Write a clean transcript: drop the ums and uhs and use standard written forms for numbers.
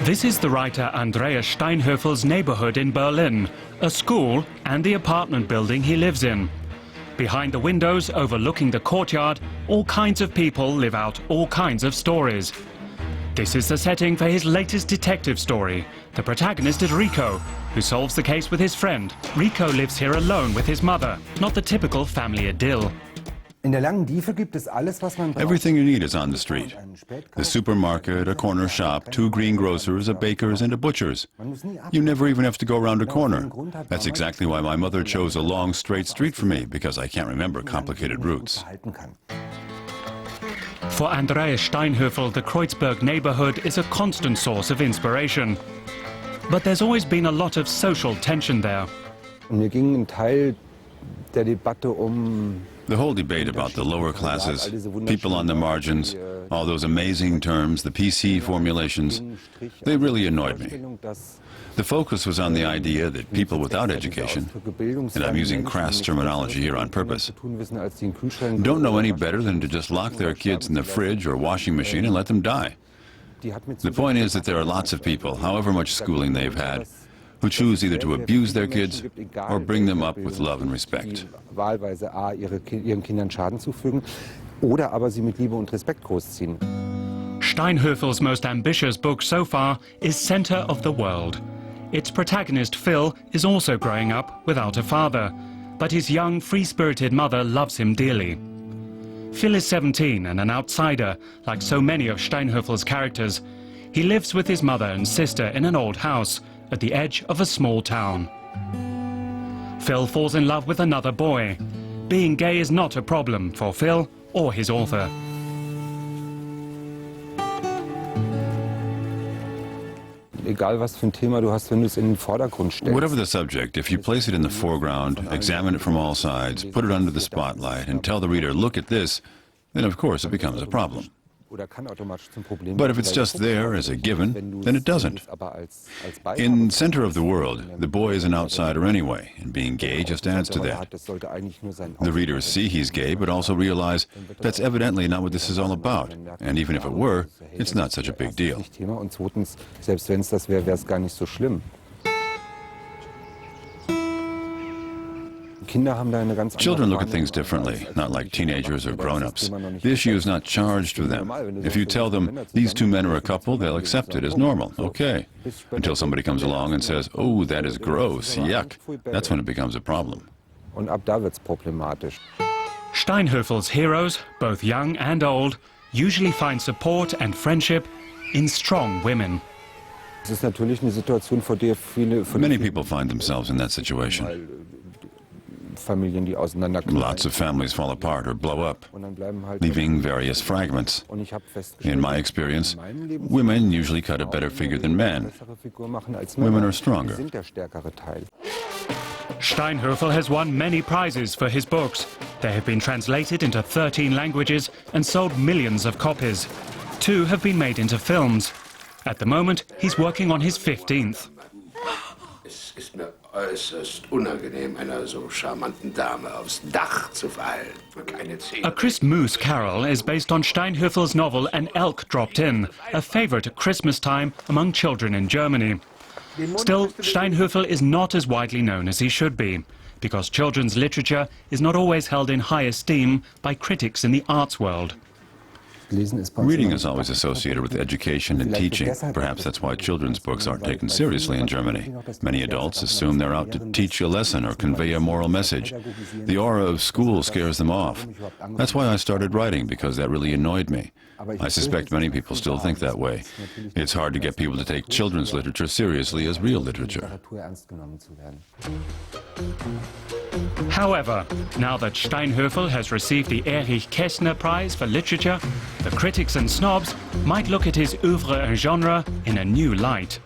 This is the writer Andreas Steinhöfel's neighborhood in Berlin, a school and the apartment building he lives in. Behind the windows overlooking the courtyard, all kinds of people live out all kinds of stories. This is the setting for his latest detective story. The protagonist is Rico, who solves the case with his friend. Rico lives here alone with his mother, not the typical family idyll. Everything you need is on the street. The supermarket, a corner shop, 2 greengrocers, a baker's, and a butcher's. You never even have to go around a corner. That's exactly why my mother chose a long, straight street for me, because I can't remember complicated routes. For Andreas Steinhöfel, the Kreuzberg neighborhood is a constant source of inspiration. But there's always been a lot of social tension there. The whole debate about the lower classes, people on the margins, all those amazing terms, the PC formulations, they really annoyed me. The focus was on the idea that people without education, and I'm using crass terminology here on purpose, don't know any better than to just lock their kids in the fridge or washing machine and let them die. The point is that there are lots of people, however much schooling they've had, who choose either to abuse their kids or bring them up with love and respect. Steinhöfel's most ambitious book so far is Center of the World. Its protagonist, Phil, is also growing up without a father, but his young, free-spirited mother loves him dearly. Phil is 17 and an outsider, like so many of Steinhöfel's characters. He lives with his mother and sister in an old house at the edge of a small town. Phil falls in love with another boy. Being gay is not a problem for Phil or his author. Whatever the subject, if you place it in the foreground, examine it from all sides, put it under the spotlight, and tell the reader, look at this, then of course it becomes a problem. But if it's just there as a given, then it doesn't. In Center of the World, the boy is an outsider anyway, and being gay just adds to that. The readers see he's gay, but also realize that's evidently not what this is all about, and even if it were, it's not such a big deal. Children look at things differently, not like teenagers or grown-ups. The issue is not charged with them. If you tell them, these 2 men are a couple, they'll accept it as normal, okay. Until somebody comes along and says, oh, that is gross, yuck. That's when it becomes a problem. Steinhöfel's heroes, both young and old, usually find support and friendship in strong women. Many people find themselves in that situation. Lots of families fall apart or blow up, leaving various fragments. In my experience, women usually cut a better figure than men. Women are stronger. Steinhöfel has won many prizes for his books. They have been translated into 13 languages and sold millions of copies. 2 have been made into films. At the moment, he's working on his 15th. A Christmas Carol is based on Steinhöfel's novel An Elk Dropped In, a favorite at Christmas time among children in Germany. Still, Steinhöfel is not as widely known as he should be, because children's literature is not always held in high esteem by critics in the arts world. Reading is always associated with education and teaching. Perhaps that's why children's books aren't taken seriously in Germany. Many adults assume they're out to teach a lesson or convey a moral message. The aura of school scares them off. That's why I started writing, because that really annoyed me. I suspect many people still think that way. It's hard to get people to take children's literature seriously as real literature. However, now that Steinhöfel has received the Erich Kästner Prize for literature, the critics and snobs might look at his oeuvre and genre in a new light.